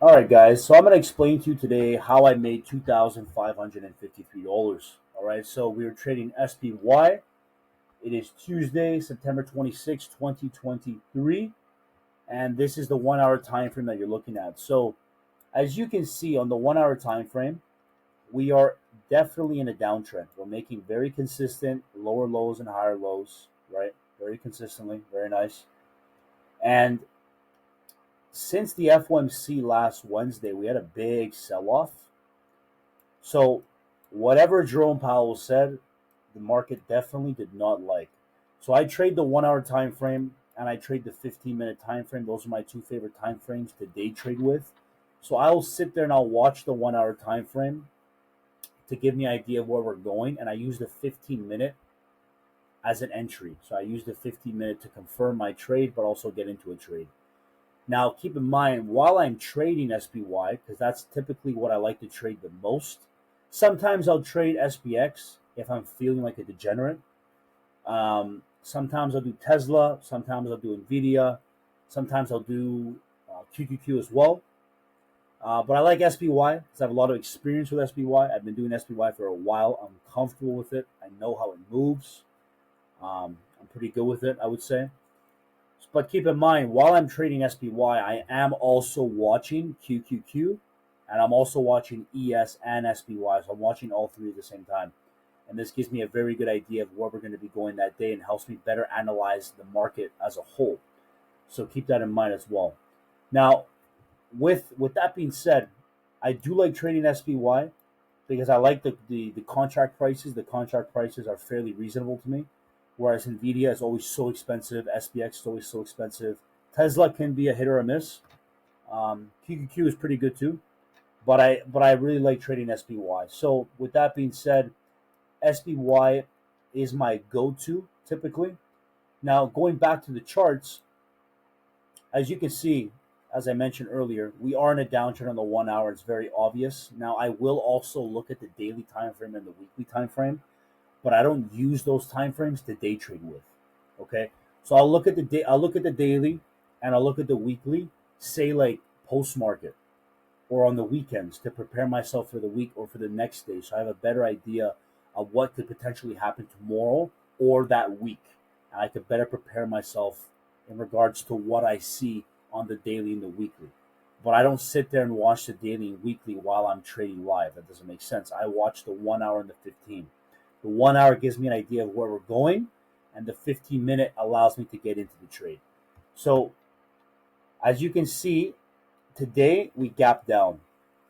All right, guys. So I'm going to explain to you today how I made $2,553. All right. So we are trading SPY. It is Tuesday, September 26, 2023. And this is the 1 hour time frame that you're looking at. So as you can see on the 1 hour time frame, we are definitely in a downtrend. We're making very consistent lower lows and higher lows, right? Very consistently. Very nice. And since the FOMC last Wednesday, we had a big sell off. So, whatever Jerome Powell said, the market definitely did not like. So, I trade the 1 hour time frame and I trade the 15-minute time frame. Those are my two favorite time frames to day trade with. So, I'll sit there and I'll watch the 1 hour time frame to give me an idea of where we're going. And I use the 15-minute as an entry. So, I use the 15-minute to confirm my trade, but also get into a trade. Now, keep in mind, while I'm trading SPY, because that's typically what I like to trade the most, sometimes I'll trade SPX if I'm feeling like a degenerate. Sometimes I'll do Tesla. Sometimes I'll do Nvidia. Sometimes I'll do QQQ as well. But I like SPY because I have a lot of experience with SPY. I've been doing SPY for a while. I'm comfortable with it. I know how it moves. I'm pretty good with it, I would say. But keep in mind, while I'm trading SPY, I am also watching QQQ and I'm also watching ES and SPY. So I'm watching all three at the same time. And this gives me a very good idea of where we're going to be going that day and helps me better analyze the market as a whole. So keep that in mind as well. Now, with that being said, I do like trading SPY because I like the contract prices. The contract prices are fairly reasonable to me. Whereas Nvidia is always so expensive, SPX is always so expensive. Tesla can be a hit or a miss. QQQ is pretty good too, but I really like trading SPY. So with that being said, SPY is my go-to typically. Now going back to the charts, as you can see, as I mentioned earlier, we are in a downtrend on the 1 hour. It's very obvious. Now I will also look at the daily time frame and the weekly time frame, but I don't use those time frames to day trade with. Okay, so I'll look at the day. I'll look at the daily, and I'll look at the weekly. Say like post market or on the weekends to prepare myself for the week or for the next day, so I have a better idea of what could potentially happen tomorrow or that week, and I could better prepare myself in regards to what I see on the daily and the weekly. But I don't sit there and watch the daily and weekly while I'm trading live. That doesn't make sense. I watch the 1 hour and the 15. The 1 hour gives me an idea of where we're going, and the 15-minute allows me to get into the trade. So, as you can see, today we gapped down.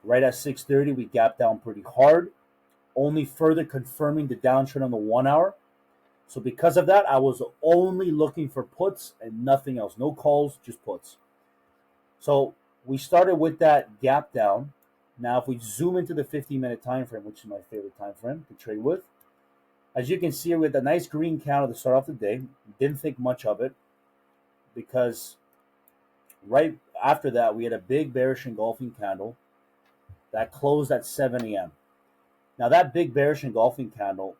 Right at 6:30, we gapped down pretty hard, only further confirming the downtrend on the 1 hour. So, because of that, I was only looking for puts and nothing else. No calls, just puts. So, we started with that gap down. Now, if we zoom into the 15-minute time frame, which is my favorite time frame to trade with, as you can see, with a nice green candle to start off the day, didn't think much of it because right after that we had a big bearish engulfing candle that closed at 7 a.m. Now that big bearish engulfing candle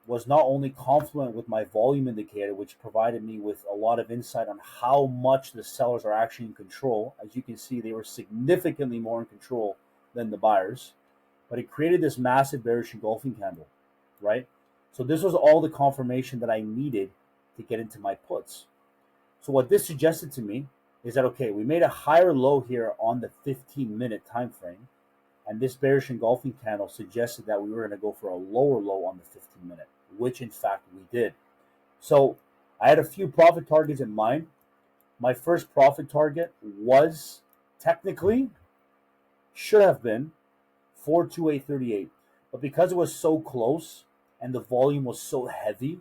was not only confluent with my volume indicator, which provided me with a lot of insight on how much the sellers are actually in control. As you can see, they were significantly more in control than the buyers, but it created this massive bearish engulfing candle, right? So this was all the confirmation that I needed to get into my puts. So what this suggested to me is that okay, we made a higher low here on the 15-minute time frame, and this bearish engulfing candle suggested that we were going to go for a lower low on the 15-minute, which in fact we did. So I had a few profit targets in mind. My first profit target was technically should have been 42838, but because it was so close and the volume was so heavy,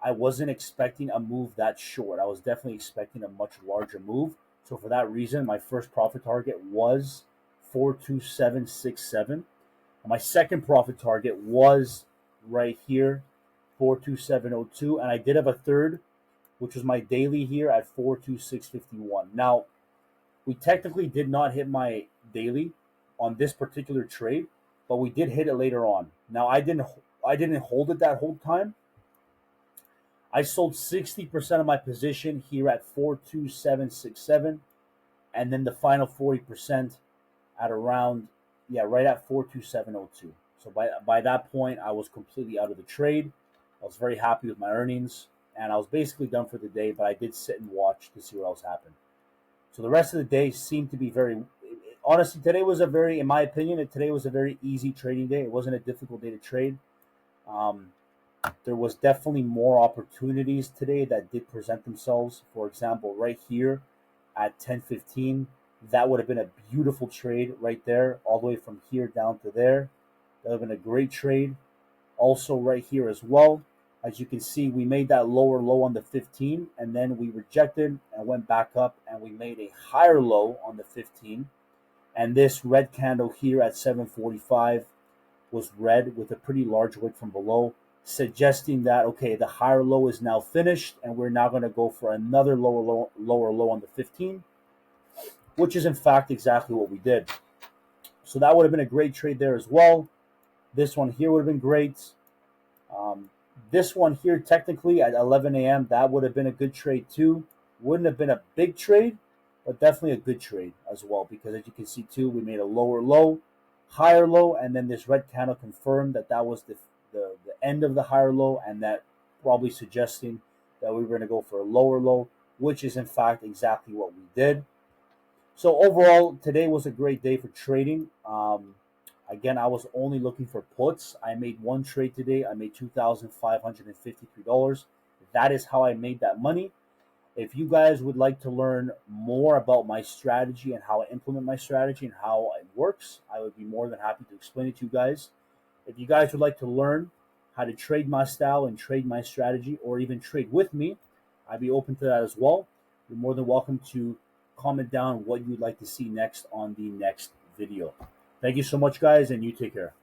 I wasn't expecting a move that short. I was definitely expecting a much larger move. So for that reason, my first profit target was 42767. And my second profit target was right here, 42702, and I did have a third, which was my daily here at 42651. Now, we technically did not hit my daily on this particular trade, but we did hit it later on. Now, I didn't hold it that whole time. I sold 60% of my position here at 42767, and then the final 40% at around, yeah, right at 427.02. So by that point, I was completely out of the trade. I was very happy with my earnings, and I was basically done for the day. But I did sit and watch to see what else happened. So the rest of the day seemed to be very. Honestly, today was a very, in my opinion, today was a very easy trading day. It wasn't a difficult day to trade. Um, there was definitely more opportunities today that did present themselves. For example, right here at 10:15, that would have been a beautiful trade right there, all the way from here down to there. That would have been a great trade. Also, right here as well, as you can see, we made that lower low on the 15, and then we rejected and went back up, and we made a higher low on the 15. And this red candle here at 7:45 was red with a pretty large wick from below, suggesting that okay, the higher low is now finished, and we're now going to go for another lower low on the 15, which is in fact exactly what we did. So that would have been a great trade there as well. This one here would have been great. Um, this one here, technically at 11 a.m., that would have been a good trade too. Wouldn't have been a big trade, but definitely a good trade as well, because as you can see too, we made a lower low, higher low, and then this red candle confirmed that that was the end of the higher low, and that probably suggesting that we were going to go for a lower low, which is in fact exactly what we did. So overall, today was a great day for trading. Again, I was only looking for puts. I made one trade today. I made $2,553. That is how I made that money. If you guys would like to learn more about my strategy and how I implement my strategy and how it works, I would be more than happy to explain it to you guys. If you guys would like to learn how to trade my style and trade my strategy, or even trade with me, I'd be open to that as well. You're more than welcome to comment down what you'd like to see next on the next video. Thank you so much, guys, and you take care.